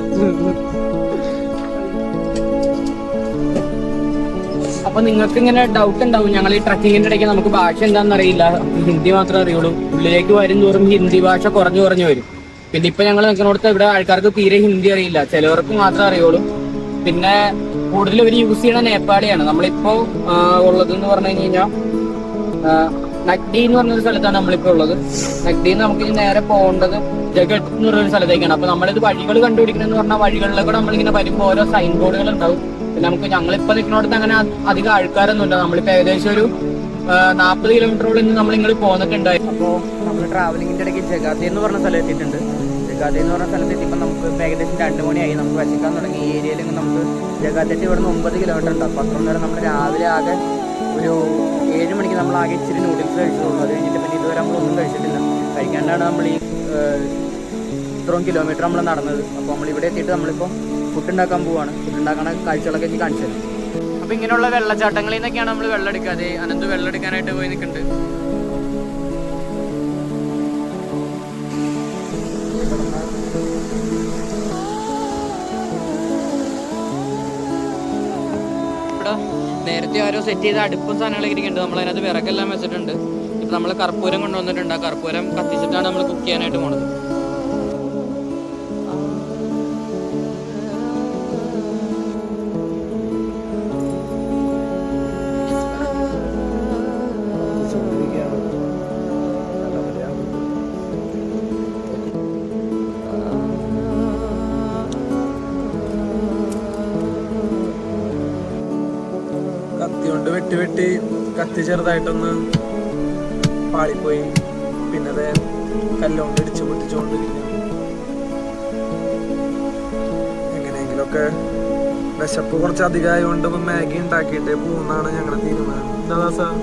അപ്പൊ നിങ്ങൾക്ക് ഇങ്ങനെ ഡൗട്ട് ഉണ്ടാവും, ഞങ്ങൾ ഈ ട്രക്കിങ്ങിന്റെ ഇടയ്ക്ക് നമുക്ക് ഭാഷ എന്താണെന്ന് അറിയില്ല, ഹിന്ദി മാത്രമേ അറിയുള്ളൂ. ഉള്ളിലേക്ക് വരും തോറും ഹിന്ദി ഭാഷ കുറഞ്ഞു വരും. പിന്നെ ഇപ്പൊ ഞങ്ങൾ നിൽക്കുന്നിടത്ത് ഇവിടെ ആൾക്കാർക്ക് തീരെ ഹിന്ദി അറിയില്ല, ചിലവർക്ക് മാത്രമേ അറിയുള്ളൂ. പിന്നെ കൂടുതൽ ഇവർ യൂസ് ചെയ്യണ നേപ്പാളിയാണ്. നമ്മളിപ്പോ ഉള്ളതെന്ന് പറഞ്ഞു കഴിഞ്ഞാൽ നഗ്ഡി എന്ന് പറഞ്ഞൊരു സ്ഥലത്താണ് നമ്മളിപ്പോ ഉള്ളത്. നഗ്ഡിന്ന് നമുക്ക് ഇനി നേരെ പോകേണ്ടത് ജഗട്ട് എന്ന് പറയുന്ന സ്ഥലത്തേക്കാണ്. അപ്പൊ നമ്മളിത് വഴികൾ കണ്ടുപിടിക്കണമെന്ന് പറഞ്ഞാൽ വഴികളിലൊക്കെ നമ്മളിങ്ങനെ വരുമ്പോൾ ഓരോ സൈൻ ബോർഡുകൾ ഉണ്ടാവും. പിന്നെ നമുക്ക് ഞങ്ങളിപ്പോ നിൽക്കുന്നിടത്ത് അങ്ങനെ അധികം ആൾക്കാരൊന്നുമില്ല. നമ്മളിപ്പോ ഏകദേശം ഒരു 40 കിലോമീറ്ററോളം നമ്മൾ ഇങ്ങോട്ട് പോന്നിട്ടുണ്ടായി. അപ്പോൾ നമ്മൾ ട്രാവലിങ്ങിന്റെ ഇടയ്ക്ക് ജഗാത്തി എന്ന് പറഞ്ഞ സ്ഥലം എത്തിയിട്ടുണ്ട്. ജഗാത്തി എന്ന് പറഞ്ഞ സ്ഥലത്ത് എത്തിയപ്പോൾ നമുക്ക് ഏകദേശം 2 മണിയായി. നമുക്ക് വശിക്കാൻ തുടങ്ങി. ഈ ഏരിയയിൽ നമുക്ക് ജഗാത്തി ഇവിടെ നിന്ന് 9 കിലോമീറ്റർ ഉണ്ട്. അപ്പോൾ അത്ര നേരം നമ്മൾ രാവിലെ ആകെ ഒരു 7 മണിക്ക് നമ്മൾ ആകെ ഇച്ചിരി നൂഡിൽസ് കഴിച്ചിട്ടുള്ളൂ. അത് കഴിഞ്ഞിട്ട് പിന്നെ ഇതുവരെ നമ്മളൊന്നും കഴിച്ചിട്ടില്ല. കഴിക്കാണ്ടാണ് നമ്മൾ ഈ ഇത്രയും കിലോമീറ്റർ നമ്മൾ നടന്നത്. അപ്പോൾ നമ്മളിവിടെ എത്തിയിട്ട് നമ്മളിപ്പോൾ ഫുഡ് ഉണ്ടാക്കാൻ പോവാണ്. ഫുഡ് ഉണ്ടാക്കുന്ന കാഴ്ചകളൊക്കെ എനിക്ക് കാണിച്ചു തരാം. അപ്പോൾ ഇങ്ങനെയുള്ള വെള്ളച്ചാട്ടങ്ങളിൽ നിന്നൊക്കെയാണ് നമ്മൾ വെള്ളം എടുക്കാതെ. അനന്ത് വെള്ളം എടുക്കാനായിട്ട് പോയി നിൽക്കുന്നുണ്ട്. ഇവിടെ നേരത്തെ ആരോ സെറ്റ് ചെയ്ത അടുപ്പും സാധനങ്ങളൊക്കെ ഇരിക്കുന്നുണ്ട്. നമ്മൾ അതിനകത്ത് വിറകെല്ലാം വെച്ചിട്ടുണ്ട്. ഇപ്പം നമ്മൾ കർപ്പൂരം കൊണ്ടുവന്നിട്ടുണ്ട്. ആ കർപ്പൂരം കത്തിച്ചിട്ടാണ് നമ്മൾ കുക്ക് ചെയ്യാനായിട്ട് പോണത്. കത്തി കൊണ്ട് വെട്ടി കത്തി ചെറുതായിട്ടൊന്ന് പാളിപ്പോയി. പിന്നെ അത് കല്ലുകൊണ്ട് ഇടിച്ചു പൊട്ടിച്ചുകൊണ്ടിരിക്കുന്നു. എങ്ങനെയെങ്കിലൊക്കെ വിശപ്പ് കുറച്ച് അധികമായതുകൊണ്ട് മാഗി ഉണ്ടാക്കിയിട്ട് പോകുന്നതാണ് ഞങ്ങളുടെ തീരുമാനം. എന്താ സാർ,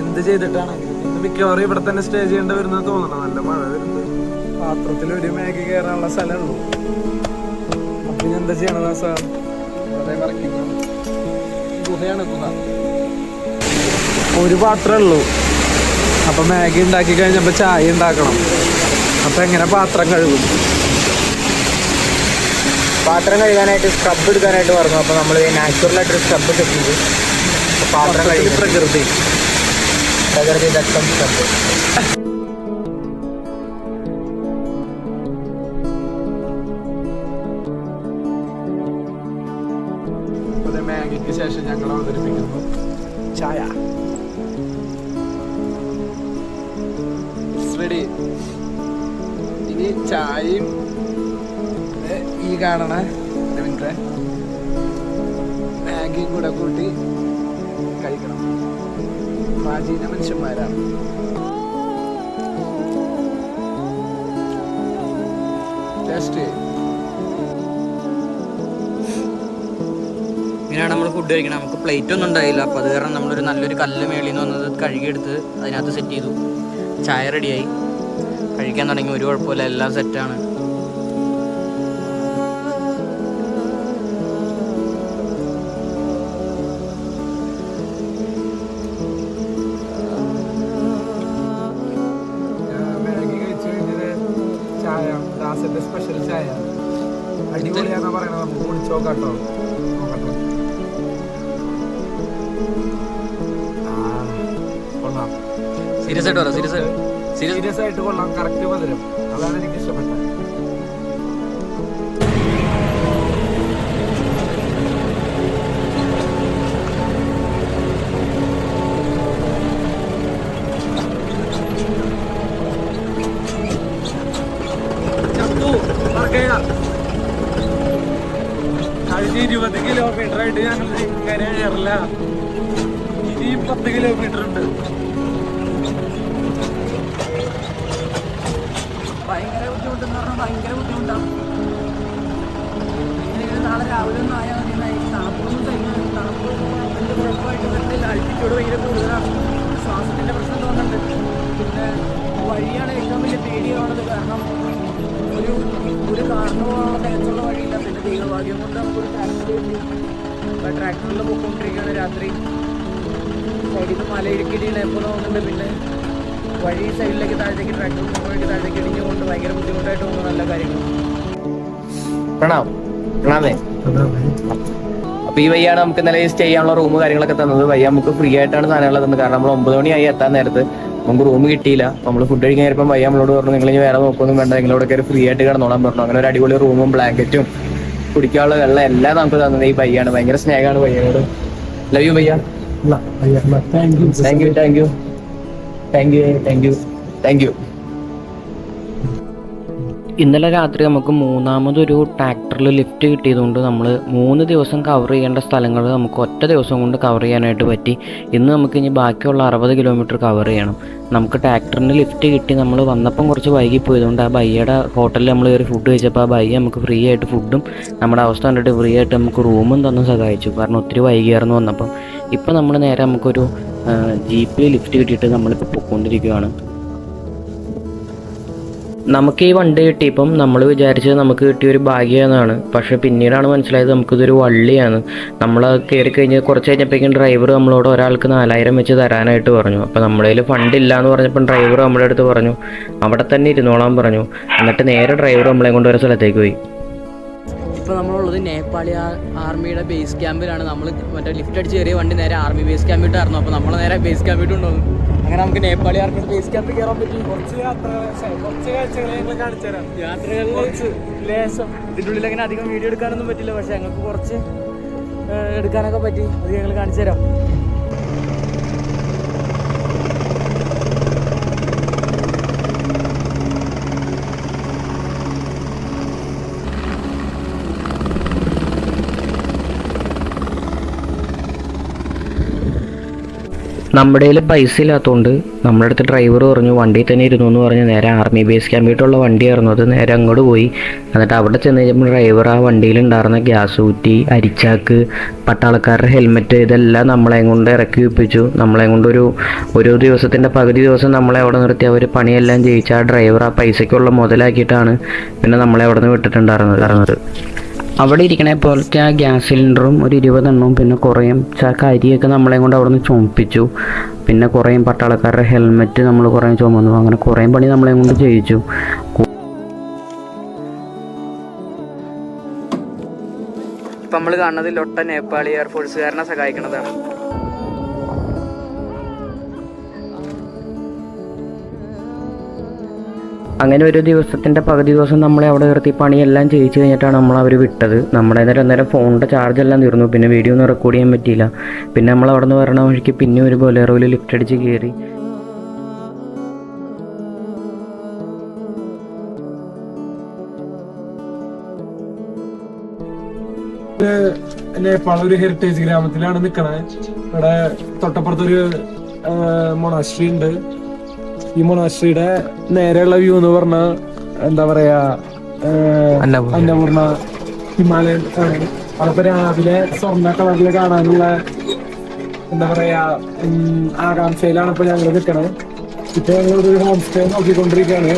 എന്ത് ചെയ്തിട്ടാണെങ്കിലും ഇന്ന് മിക്കവാറും ഇവിടെ തന്നെ സ്റ്റേ ചെയ്യേണ്ടി വരുന്നത് തോന്നണം. നല്ല മഴ വരുന്നത്. പാത്രത്തിൽ ഒരു മാഗി കയറാനുള്ള സ്ഥലമുള്ളൂ. അപ്പൊ ഇനി എന്താ ചെയ്യണതാ സാർ? ഗുഹയാണ് ഗുഹ. ഒരു പാത്രമേ ഉള്ളൂ. അപ്പൊ മാഗി ഉണ്ടാക്കി കഴിഞ്ഞപ്പോ ചായ ഉണ്ടാക്കണം. അപ്പൊ എങ്ങനെ പാത്രം കഴുകും? പാത്രം കഴുകാനായിട്ട് സ്ക്രബ് എടുക്കാനായിട്ട് പറഞ്ഞു. അപ്പോൾ നമ്മൾ നാച്ചുറലായിട്ടൊരു സ്ക്രബ് സെറ്റ് ചെയ്തു. പാത്രം കഴുകി പ്രകൃതി ദത്തം സ്ക്രബ്. മാഗിക്ക് ശേഷം ഞങ്ങൾ അവതരിപ്പിക്കുന്നു ചായ. റെഡി. ഇനി ചായയും ഈ കാണണ മാഗിയും കൂടെ കൂട്ടി കഴിക്കണം. പ്രാചീന മനുഷ്യന്മാരാണ്. ടേസ്റ്റ്. ഇങ്ങനെയാണ് നമ്മൾ ഫുഡ് കഴിക്കണം. നമുക്ക് പ്ലേറ്റ് ഒന്നും ഉണ്ടായില്ല. അപ്പോൾ അത് കാരണം നമ്മളൊരു നല്ലൊരു കല്ല് മേളിൽ നിന്ന് വന്നത് കഴുകിയെടുത്ത് അതിനകത്ത് സെറ്റ് ചെയ്തു. ചായ റെഡിയായി. കഴിക്കാൻ തുടങ്ങി. ഒരു കുഴപ്പമില്ല, എല്ലാം സെറ്റാണ്. മാഗി കഴിച്ചു കഴിഞ്ഞത് ചായ, ദാസന്റെ സ്പെഷ്യൽ ചായ അടിപൊളിയാണെന്നാ പറയണത്. നമുക്ക് കുടിച്ചു നോക്കാട്ടോ. സീരിയസ് ആയിട്ട് പറ. സീരിയസ് ആയിട്ട് കൊള്ളാം. കറക്റ്റ് മധുരം. അതാണ് എനിക്ക് ഇഷ്ടപ്പെട്ടത്. കിലോമീറ്റർ ആയിട്ട് ഞങ്ങൾ ഇങ്ങനെ കയറില്ല. ഇനിയും 10 കിലോമീറ്റർ ഉണ്ട്. ഭയങ്കര ബുദ്ധിമുട്ടെന്ന് പറഞ്ഞാൽ ഭയങ്കര ബുദ്ധിമുട്ടാണ്. ഇങ്ങനെ നാളെ രാവിലെ ഒന്നും ആയാൽ മതി. തണുപ്പൊന്നും തരുന്നത് തണുപ്പ് വലിയ കുഴപ്പമായിട്ട് വരുന്നില്ല. അൾട്ടിറ്റ്യൂഡ് ഭയങ്കര കൂടുതലാണ്. ശ്വാസത്തിൻ്റെ പ്രശ്നം തോന്നുന്നുണ്ട്. പിന്നെ വഴിയാണ് ഏറ്റവും വലിയ പേടിയാവുന്നത്. കാരണം ഒരു കാറിന് പോകാനുള്ള തികച്ചുള്ള വഴിയില്ല. പിന്നെ ദൈവഭാഗ്യം കൊണ്ട് നമുക്കൊരു ട്രാക്ടർ കിട്ടി. അപ്പോൾ ട്രാക്ടറിൽ പോയിക്കൊണ്ടിരിക്കുകയാണ് രാത്രി. സൈഡിൽ നിന്ന് മലയിടുക്കിടിയിൽ എപ്പോൾ തോന്നുന്നുണ്ട്. പിന്നെ വഴി സൈഡിലേക്ക് താഴത്തേക്ക് ട്രാക്ടർ മുകളിലേക്ക് താഴത്തേക്ക് ഇടിഞ്ഞുകൊണ്ട് ഭയങ്കര ബുദ്ധിമുട്ടായിട്ട് തോന്നുന്ന നല്ല കാര്യങ്ങൾ. പ്രണാമേ. അപ്പൊ ഈ വയ്യാണ് നമുക്ക് ഇന്നലെ സ്റ്റേ ചെയ്യാനുള്ള റൂം കാര്യങ്ങളൊക്കെ തന്നത്. വയ്യ നമുക്ക് ഫ്രീ ആയിട്ടാണ് സാധനങ്ങൾ തന്നത്. കാരണം നമ്മൾ 9 മണിയായി എത്താൻ നേരത്ത് നമുക്ക് റൂം കിട്ടിയില്ല. നമ്മൾ ഫുഡ് കഴിക്കാൻ കയറിയപ്പോൾ വയ്യ നമ്മളോട് പറഞ്ഞു നിങ്ങൾ ഇനി വേറെ നോക്കൊന്നും വേണ്ട, നിങ്ങളോട് കയറി ഫ്രീ ആയിട്ട് കിടന്നോളാൻ പറഞ്ഞു. അങ്ങനെ ഒരു അടിപൊളി റൂമും ബ്ലാങ്കറ്റും കുടിക്കാനുള്ള വെള്ളം എല്ലാം നമുക്ക് തന്നത് ഈ വയ്യാണ്. ഭയങ്കര സ്നേഹമാണ് വയ്യനോട്. ലവ് യു വയ്യ. Thank you thank you thank you thank you thank you. ഇന്നലെ രാത്രി നമുക്ക് മൂന്നാമതൊരു ട്രാക്ടറിൽ ലിഫ്റ്റ് കിട്ടിയതുകൊണ്ട് നമ്മൾ 3 ദിവസം കവർ ചെയ്യേണ്ട സ്ഥലങ്ങൾ നമുക്ക് ഒറ്റ ദിവസം കൊണ്ട് കവർ ചെയ്യാനായിട്ട് പറ്റി. ഇന്ന് നമുക്ക് ഇനി ബാക്കിയുള്ള 60 കിലോമീറ്റർ കവർ ചെയ്യണം. നമുക്ക് ട്രാക്ടറിന് ലിഫ്റ്റ് കിട്ടി. നമ്മൾ വന്നപ്പം കുറച്ച് വൈകിപ്പോയതുകൊണ്ട് ആ ബയ്യയുടെ ഹോട്ടലിൽ നമ്മൾ കയറി ഫുഡ് കഴിച്ചപ്പോൾ ആ ബയ്യ നമുക്ക് ഫ്രീ ആയിട്ട് ഫുഡും നമ്മുടെ അവസ്ഥ കണ്ടിട്ട് ഫ്രീ ആയിട്ട് നമുക്ക് റൂമും തന്ന് സഹായിച്ചു. കാരണം ഒത്തിരി വൈകിയായിരുന്നു വന്നപ്പം. ഇപ്പം നമ്മൾ നേരെ നമുക്കൊരു ജീപ്പിൽ ലിഫ്റ്റ് കിട്ടിയിട്ട് നമ്മളിപ്പോൾ പോയിക്കൊണ്ടിരിക്കുകയാണ്. നമുക്ക് ഈ വണ്ടി കിട്ടിയപ്പം നമ്മൾ വിചാരിച്ചത് നമുക്ക് കിട്ടിയൊരു ഭാഗ്യമെന്നാണ്. പക്ഷേ പിന്നീടാണ് മനസ്സിലായത് നമുക്കിതൊരു വള്ളിയാണ്. നമ്മൾ കയറി കഴിഞ്ഞ് കുറച്ച് കഴിഞ്ഞപ്പോഴേക്കും ഡ്രൈവർ നമ്മളോട് ഒരാൾക്ക് 4000 വെച്ച് തരാനായിട്ട് പറഞ്ഞു. അപ്പോൾ നമ്മുടെ കയ്യിൽ ഫണ്ടില്ല എന്ന് പറഞ്ഞപ്പോൾ ഡ്രൈവർ നമ്മുടെ അടുത്ത് പറഞ്ഞു അവിടെ തന്നെ ഇരുന്നോളാൻ പറഞ്ഞു. എന്നിട്ട് നേരെ ഡ്രൈവർ നമ്മളെ കൊണ്ട് ഒരു സ്ഥലത്തേക്ക് പോയി. ഇപ്പോൾ നമ്മളുള്ളത് നേപ്പാളി ആർമിയുടെ ബേസ് ക്യാമ്പിലാണ്. നമ്മൾ മറ്റേ ലിഫ്റ്റ് അടിച്ച് കയറിയ വണ്ടി നേരെ ആർമി ബേസ് ക്യാമ്പിട്ടായിരുന്നു. അപ്പോൾ നമ്മൾ നേരെ ബേസ് ക്യാമ്പിട്ട് കൊണ്ടുവന്നു. അങ്ങനെ നമുക്ക് നേപ്പാളി ആർമിയുടെ ബേസ് ക്യാമ്പിൽ കയറാൻ പറ്റി. കുറച്ച് കാഴ്ചകൾ ഞങ്ങൾ കാണിച്ചു തരാം. യാത്രകളിൽ കുറച്ച് ലേശം ഇതിൻ്റെ ഉള്ളിൽ അങ്ങനെ അധികം വീഡിയോ എടുക്കാനൊന്നും പറ്റില്ല. പക്ഷേ ഞങ്ങൾക്ക് കുറച്ച് എടുക്കാനൊക്കെ പറ്റി. അത് ഞങ്ങൾ കാണിച്ചു തരാം. നമ്മുടെ കയ്യിൽ പൈസ ഇല്ലാത്തതുകൊണ്ട് നമ്മുടെ അടുത്ത് ഡ്രൈവർ പറഞ്ഞു വണ്ടിയിൽ തന്നെ ഇരുന്നു എന്ന് പറഞ്ഞ് നേരെ ആർമി ബേസ് ക്യാമ്പിട്ടുള്ള വണ്ടിയായിരുന്നു. അത് നേരെ അങ്ങോട്ട് പോയി. എന്നിട്ട് അവിടെ ചെന്ന് കഴിഞ്ഞപ്പോൾ ഡ്രൈവർ ആ വണ്ടിയിലുണ്ടായിരുന്ന ഗ്യാസ് കുറ്റി, അരിച്ചാക്ക്, പട്ടാളക്കാരുടെ ഹെൽമെറ്റ് ഇതെല്ലാം നമ്മളെ കൊണ്ട് ഇറക്കി വെപ്പിച്ചു. നമ്മളെ കൊണ്ട് ഒരു ദിവസത്തിൻ്റെ പകുതി ദിവസം നമ്മളെ അവിടെ നിർത്തി അവർ പണിയെല്ലാം ചെയ്യിച്ച് ആ ഡ്രൈവർ ആ പൈസയ്ക്കുള്ള മുതലാക്കിയിട്ടാണ് പിന്നെ നമ്മളെ അവിടെ നിന്ന് വിട്ടിട്ടുണ്ടായിരുന്നത്. അവിടെ ഇരിക്കണേ പോലത്തെ ആ ഗ്യാസ് സിലിണ്ടറും ഒരു 20 എണ്ണവും പിന്നെ കുറേയും ചാക്ക അരിയൊക്കെ നമ്മളെ കൊണ്ട് അവിടെ നിന്ന് ചുമപ്പിച്ചു. പിന്നെ കുറേയും പട്ടാളക്കാരുടെ ഹെൽമെറ്റ് നമ്മൾ കുറേ ചുമന്നു. അങ്ങനെ കുറേയും പണി നമ്മളെ കൊണ്ട് ചെയ്യിച്ചു. ഇപ്പം നമ്മൾ കാണുന്നത് ലൊട്ട നേപ്പാളി എയർഫോഴ്സുകാരനെ സഹായിക്കുന്നതാണ്. അങ്ങനെ ഒരു ദിവസത്തിൻ്റെ പകുതി ദിവസം നമ്മളെ അവിടെ നിർത്തി പണിയെല്ലാം ചെയ്യിച്ച് കഴിഞ്ഞിട്ടാണ് അവർ വിട്ടത്. നമ്മുടെ അന്നേരം ഫോണിൻ്റെ ചാർജെല്ലാം തീർന്നു. പിന്നെ വീഡിയോ ഒന്നും റെക്കോർഡ് ചെയ്യാൻ പറ്റിയില്ല. പിന്നെ നമ്മൾ അവിടെ നിന്ന് വരണ വഴിക്ക് പിന്നെ ഒരു ബൊലേറോയിൽ ലിഫ്റ്റ് അടിച്ച് കയറി. നേപ്പാൾ ഒരു ഹെറിറ്റേജ് ഗ്രാമത്തിലാണ് നിൽക്കണേ. ഇവിടെ തൊട്ടപ്പുറത്തൊരു മൊണാസ്ട്രി ഉണ്ട്. ഈ മൊണാസ്ട്രിയുടെ നേരെയുള്ള വ്യൂ എന്ന് പറഞ്ഞാൽ എന്താ പറയാ അന്നപൂർണ ഹിമാലയൻ ആണ്. അതിപ്പോ രാവിലെ സ്വർണ്ണ കളറിൽ കാണാനുള്ള എന്താ പറയാ ആകാംക്ഷയിലാണ് ഇപ്പൊ ഞങ്ങൾ നിൽക്കണത്. ഇപ്പൊ ഞങ്ങളൊരു ഹോം സ്റ്റേ നോക്കിക്കൊണ്ടിരിക്കുകയാണ്.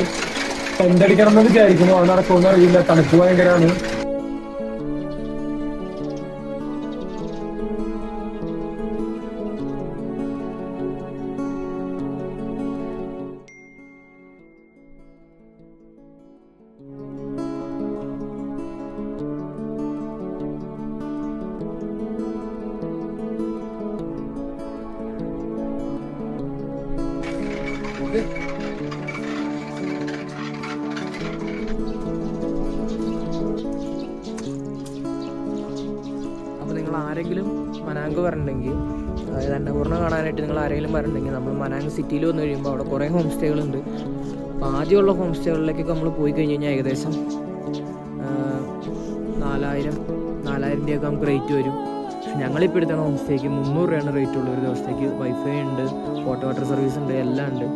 ടെന്റ് അടിക്കണം എന്ന് വിചാരിക്കുന്നു. അത് നടക്കുമെന്ന് അറിയില്ല. തണുപ്പ് ഭയങ്കരമാണ്. അപ്പോൾ നിങ്ങൾ ആരെങ്കിലും മനാങ്ക് വരണമെങ്കിൽ, അതായത് അന്നപൂർണ്ണ കാണാനായിട്ട് നിങ്ങൾ ആരെങ്കിലും വരണമെങ്കിൽ നമ്മൾ മനാങ്ക് സിറ്റിയിൽ വന്നു കഴിയുമ്പോൾ അവിടെ കുറേ ഹോം സ്റ്റേകളുണ്ട്. അപ്പോൾ ആദ്യമുള്ള ഹോം സ്റ്റേകളിലേക്കൊക്കെ നമ്മൾ പോയി കഴിഞ്ഞ് കഴിഞ്ഞാൽ ഏകദേശം 4000 4000 രൂപയൊക്കെ നമുക്ക് റേറ്റ് വരും. ഞങ്ങളിപ്പോൾ എടുത്ത ഹോം സ്റ്റേക്ക് 300 രൂപയാണ് റേറ്റ് ഉള്ളൂ ഒരു ദിവസത്തേക്ക്. വൈഫൈ ഉണ്ട്, ഹോട്ട് വാട്ടർ സർവീസ് ഉണ്ട്, എല്ലാം ഉണ്ട്.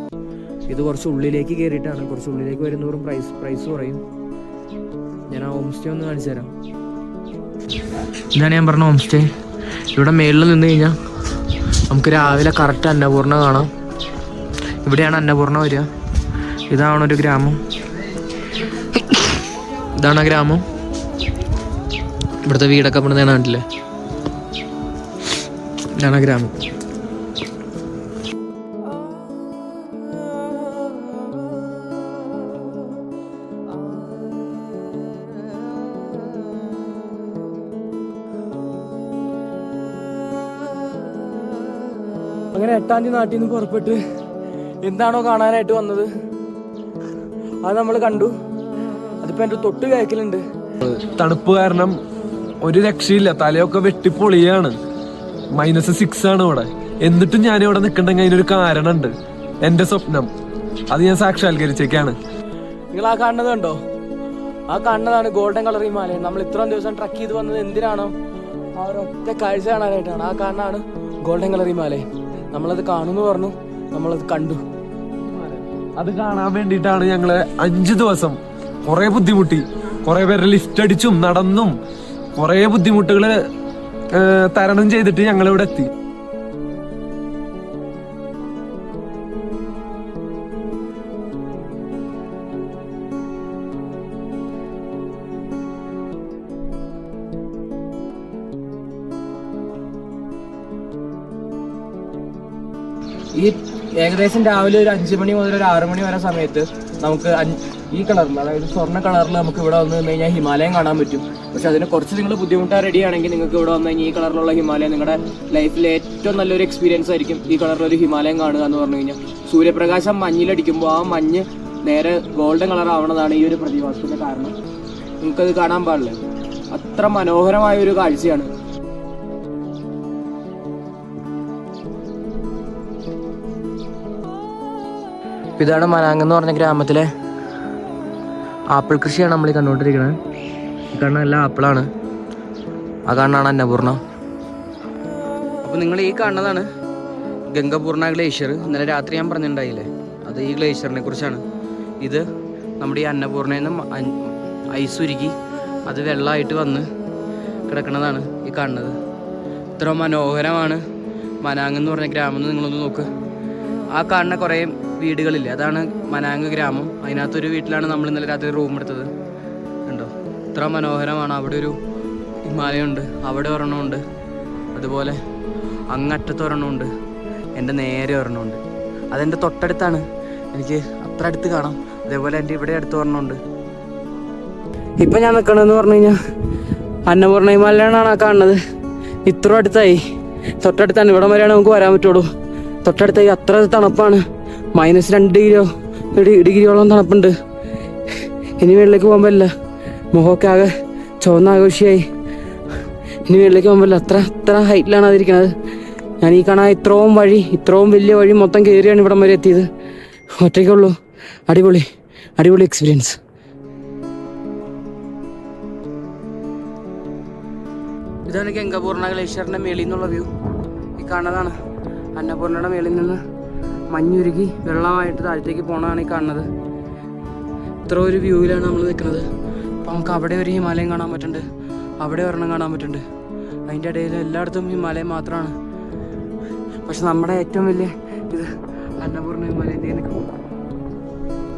ഇത് കുറച്ച് ഉള്ളിലേക്ക് കയറിയിട്ടാണ്. കുറച്ച് ഉള്ളിലേക്ക് വരുന്നവരും പ്രൈസ് കുറയും. ഞാൻ ആ ഹോം സ്റ്റേ ഒന്ന് കാണിച്ചു തരാം. ഇതാണ് ഞാൻ പറഞ്ഞ ഹോം സ്റ്റേ. ഇവിടെ മേളിൽ നിന്ന് കഴിഞ്ഞാൽ നമുക്ക് രാവിലെ കറക്റ്റ് അന്നപൂർണ്ണ കാണാം. ഇവിടെയാണ് അന്നപൂർണ്ണ വരിക. ഇതാണ് ഒരു ഗ്രാമം. ഇതാണ് ആ ഗ്രാമം. ഇവിടുത്തെ വീടൊക്കെ ഇവിടുന്ന് കണ്ടില്ലേ? ഇതാണ് ഗ്രാമം. അങ്ങനെ 8-ാം തീയതി നാട്ടിൽ നിന്ന് പുറപ്പെട്ട് എന്താണോ കാണാനായിട്ട് വന്നത് അത് നമ്മൾ കണ്ടു. അതിപ്പോ എൻ്റെ തൊട്ട് കേൾക്കലുണ്ട്. തണുപ്പ് കാരണം ഒരു രക്ഷയില്ല, തലയൊക്കെ വെട്ടിപ്പൊളിയാണ്. -6 ആണ് ഇവിടെ. എന്നിട്ടും ഞാൻ ഇവിടെ നിൽക്കണ്ടെങ്കിൽ അതിനൊരു കാരണമുണ്ട്. എന്റെ സ്വപ്നം അത് ഞാൻ സാക്ഷാത്കരിച്ചേക്കാണ്. നിങ്ങൾ ആ കാണുന്നത് കണ്ടോ? ആ കാണുന്നതാണ് ഗോൾഡൻ കളർ ഹിമാലയം. നമ്മൾ ഇത്രയും ദിവസം ട്രക്ക് ചെയ്ത് വന്നത് എന്തിനാണോ? ആ ഒരൊറ്റ കാഴ്ച കാണാനായിട്ടാണ്. ആ കാണാനാണ് ഗോൾഡൻ കളർ ഹിമാലയം. നമ്മളത് കാണുമെന്ന് പറഞ്ഞു, നമ്മളത് കണ്ടു. അത് കാണാൻ വേണ്ടിയിട്ടാണ് ഞങ്ങള് 5 ദിവസം കുറെ ബുദ്ധിമുട്ടി. കുറെ പേരെ ലിഫ്റ്റ് അടിച്ചും നടന്നും കുറെ ബുദ്ധിമുട്ടുകള് തരണം ചെയ്തിട്ട് ഞങ്ങൾ ഇവിടെ എത്തി. ഈ ഏകദേശം രാവിലെ ഒരു 5 മണി മുതൽ ഒരു 6 മണി വരെ സമയത്ത് നമുക്ക് ഈ കളറിൽ, അതായത് സ്വർണ്ണ കളറിൽ നമുക്ക് ഇവിടെ വന്നു കഴിഞ്ഞാൽ ഹിമാലയം കാണാൻ പറ്റും. പക്ഷെ അതിന് കുറച്ച് നിങ്ങൾ ബുദ്ധിമുട്ടാൻ റെഡി ആണെങ്കിൽ നിങ്ങൾക്ക് ഇവിടെ വന്നു കഴിഞ്ഞാൽ ഈ കളറിലുള്ള ഹിമാലയം നിങ്ങളുടെ ലൈഫിലെ ഏറ്റവും നല്ലൊരു എക്സ്പീരിയൻസ് ആയിരിക്കും. ഈ കളറിലൊരു ഹിമാലയം കാണുക എന്ന് പറഞ്ഞു കഴിഞ്ഞാൽ സൂര്യപ്രകാശം മഞ്ഞിലടിക്കുമ്പോൾ ആ മഞ്ഞ് നേരെ ഗോൾഡൻ കളർ ആവണതാണ് ഈ ഒരു പ്രതിഭാസത്തിന്റെ കാരണം. നിങ്ങൾക്കത് കാണാൻ പാടില്ല. അത്ര മനോഹരമായ ഒരു കാഴ്ചയാണ്. ഇതാണ് മനാങ് എന്ന് പറഞ്ഞ ഗ്രാമത്തിലെ ആപ്പിൾ കൃഷിയാണ് നമ്മൾ ഈ കണ്ടുകൊണ്ടിരിക്കുന്നത്. ഈ കാണുന്ന എല്ലാം ആപ്പിളാണ്. ആ കാണാണ് അന്നപൂർണ്ണ. അപ്പോൾ നിങ്ങൾ ഈ കാണുന്നതാണ് ഗംഗപൂർണ്ണ ഗ്ലേഷ്യർ. ഇന്നലെ രാത്രി ഞാൻ പറഞ്ഞിട്ടുണ്ടായില്ലേ, അത് ഈ ഗ്ലേഷ്യറിനെ കുറിച്ചാണ്. ഇത് നമ്മുടെ ഈ അന്നപൂർണ്ണയിൽ നിന്നും ഐസ് ഉരുകി അത് വെള്ളമായിട്ട് വന്ന് കിടക്കുന്നതാണ് ഈ കാണുന്നത്. ഇത്ര മനോഹരമാണ് മനാങ് എന്ന് പറഞ്ഞ ഗ്രാമം. നിങ്ങളൊന്ന് നോക്ക്. ആ കാണുന്ന കുറേ വീടുകളില്ലേ, അതാണ് മനാങ് ഗ്രാമം. അതിനകത്തൊരു വീട്ടിലാണ് നമ്മൾ ഇന്നലെ രാത്രി റൂം എടുത്തത്. കണ്ടോ, ഇത്ര മനോഹരമാണ്. അവിടെ ഒരു ഹിമാലയമുണ്ട്, അവിടെ ഒരെണ്ണമുണ്ട്, അതുപോലെ അങ്ങറ്റത്ത് ഒരെണ്ണമുണ്ട്, എൻ്റെ നേരെ ഒരെണ്ണമുണ്ട്. അതെൻ്റെ തൊട്ടടുത്താണ്, എനിക്ക് അത്ര അടുത്ത് കാണാം. അതേപോലെ എൻ്റെ ഇവിടെ അടുത്ത് ഒരെണ്ണമുണ്ട്. ഇപ്പം ഞാൻ നിൽക്കണമെന്ന് പറഞ്ഞു കഴിഞ്ഞാൽ അന്നപൂർണ്ണ ഹിമാലയമാണ് ആ കാണുന്നത്. ഇത്ര അടുത്തായി, തൊട്ടടുത്താണ്. ഇവിടെ വരെയാണ് നമുക്ക് വരാൻ പറ്റുള്ളൂ. തൊട്ടടുത്തായി. അത്ര തണുപ്പാണ്. -2 ഡിഗ്രിയോളം തണുപ്പുണ്ട്. ഇനി വീട്ടിലേക്ക് പോകാൻ പറ്റില്ല. മുഖമൊക്കെ ആകെ ചുവന്ന ആഘോഷിയായി. ഇനി വീട്ടിലേക്ക് പോകാൻ പറ്റില്ല. അത്ര ഹൈറ്റിലാണ് അതിരിക്കുന്നത്. ഞാൻ ഈ കാണാൻ ഇത്രയും വലിയ വഴി മൊത്തം കയറിയാണ് ഇവിടം വരെ എത്തിയത്. ഒറ്റയ്ക്കുള്ളൂ. അടിപൊളി എക്സ്പീരിയൻസ്. ഇതാണ് ഗംഗപൂർണ്ണ ഗ്ലേഷ്യറിന്റെ മേളിൽ നിന്നുള്ള വ്യൂ. ഈ കാണുന്നതാണ് അന്നപൂർണ്ണയുടെ മേളിൽ നിന്ന് മഞ്ഞുരുകി വെള്ളമായിട്ട് താഴത്തേക്ക് പോകണതാണ് ഈ കാണുന്നത്. ഇത്ര ഒരു വ്യൂവിലാണ് നമ്മൾ നിൽക്കുന്നത്. അപ്പോൾ നമുക്ക് അവിടെ ഒരു ഹിമാലയം കാണാൻ പറ്റുന്നുണ്ട്, അവിടെ ഒരെണ്ണം കാണാൻ പറ്റുന്നുണ്ട്. അതിൻ്റെ ഇടയിൽ എല്ലായിടത്തും ഹിമാലയം മാത്രമാണ്. പക്ഷെ നമ്മുടെ ഏറ്റവും വലിയ ഇത് അന്നപൂർണ്ണ ഹിമാലയത്തിൽ നിൽക്കും.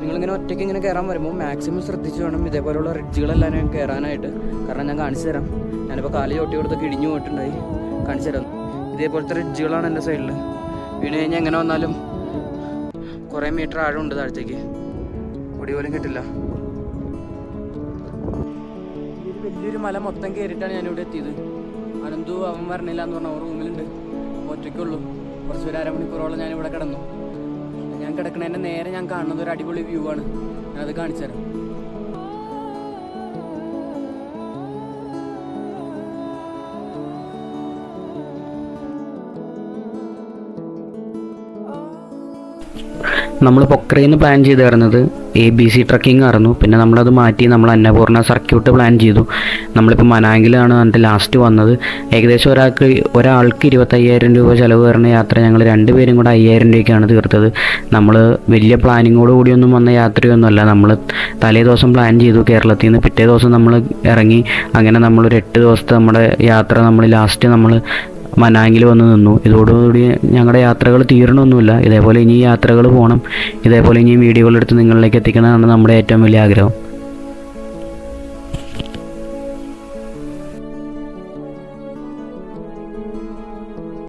നിങ്ങളിങ്ങനെ ഒറ്റയ്ക്ക് ഇങ്ങനെ കയറാൻ വരുമ്പോൾ മാക്സിമം ശ്രദ്ധിച്ച് വേണം ഇതേപോലെയുള്ള റിഡ്ജുകളെല്ലാം കയറാനായിട്ട്. കാരണം ഞാൻ കാണിച്ചു തരാം. ഞാനിപ്പോൾ കാല് ചോട്ടി കൊടുത്തൊക്കെ ഇടിഞ്ഞു പോയിട്ടുണ്ടായി. കാണിച്ചു തരാം. ഇതേപോലത്തെ റിഡ്ജുകളാണ് എൻ്റെ സൈഡിൽ. വീണ് കഴിഞ്ഞാൽ എങ്ങനെ വന്നാലും കുറേ മീറ്റർ ആഴമുണ്ട് താഴത്തേക്ക്. പൊടി പോലും കിട്ടില്ല. വലിയൊരു മല മൊത്തം കയറിയിട്ടാണ് ഞാനിവിടെ എത്തിയത്. അനന്തു അവൻ വരണില്ല എന്ന് പറഞ്ഞാൽ റൂമിലുണ്ട്. ഒറ്റയ്ക്കുള്ളൂ. കുറച്ച് 1 അരമണിക്കൂറോളം ഞാനിവിടെ കിടന്നു. ഞാൻ കിടക്കണതിൻ്റെ നേരെ ഞാൻ കാണുന്നത് ഒരു അടിപൊളി വ്യൂ ആണ്. ഞാനത് കാണിച്ചു തരാം. നമ്മൾ പൊക്രയിൽ നിന്ന് പ്ലാൻ ചെയ്തിരുന്നത് ABC ട്രക്കിംഗ് ആയിരുന്നു. പിന്നെ നമ്മളത് മാറ്റി നമ്മൾ അന്നപൂർണ്ണ സർക്യൂട്ട് പ്ലാൻ ചെയ്തു. നമ്മളിപ്പോൾ മനാങ്കിലാണ് എന്നിട്ട് ലാസ്റ്റ് വന്നത്. ഏകദേശം ഒരാൾക്ക് 25,000 രൂപ ചിലവ് വരുന്ന യാത്ര ഞങ്ങൾ 2 പേരും കൂടെ 5,000 രൂപയ്ക്കാണ് തീർത്തത്. നമ്മൾ വലിയ പ്ലാനിങ്ങോട് കൂടിയൊന്നും വന്ന യാത്രയൊന്നുമല്ല. നമ്മൾ തലേ ദിവസം പ്ലാൻ ചെയ്തു കേരളത്തിൽ നിന്ന്, പിറ്റേ ദിവസം നമ്മൾ ഇറങ്ങി. അങ്ങനെ നമ്മളൊരു 8 ദിവസത്തെ നമ്മുടെ യാത്ര നമ്മൾ ലാസ്റ്റ് നമ്മൾ മനാങ്കിൽ വന്ന് നിന്നു. ഇതോടുകൂടി ഞങ്ങളുടെ യാത്രകൾ തീരണമൊന്നുമില്ല. ഇതേപോലെ ഇനി യാത്രകൾ പോകണം. ഇതേപോലെ ഇനിയും വീഡിയോകളെടുത്ത് നിങ്ങളിലേക്ക് എത്തിക്കണമെന്നാണ് നമ്മുടെ ഏറ്റവും വലിയ ആഗ്രഹം.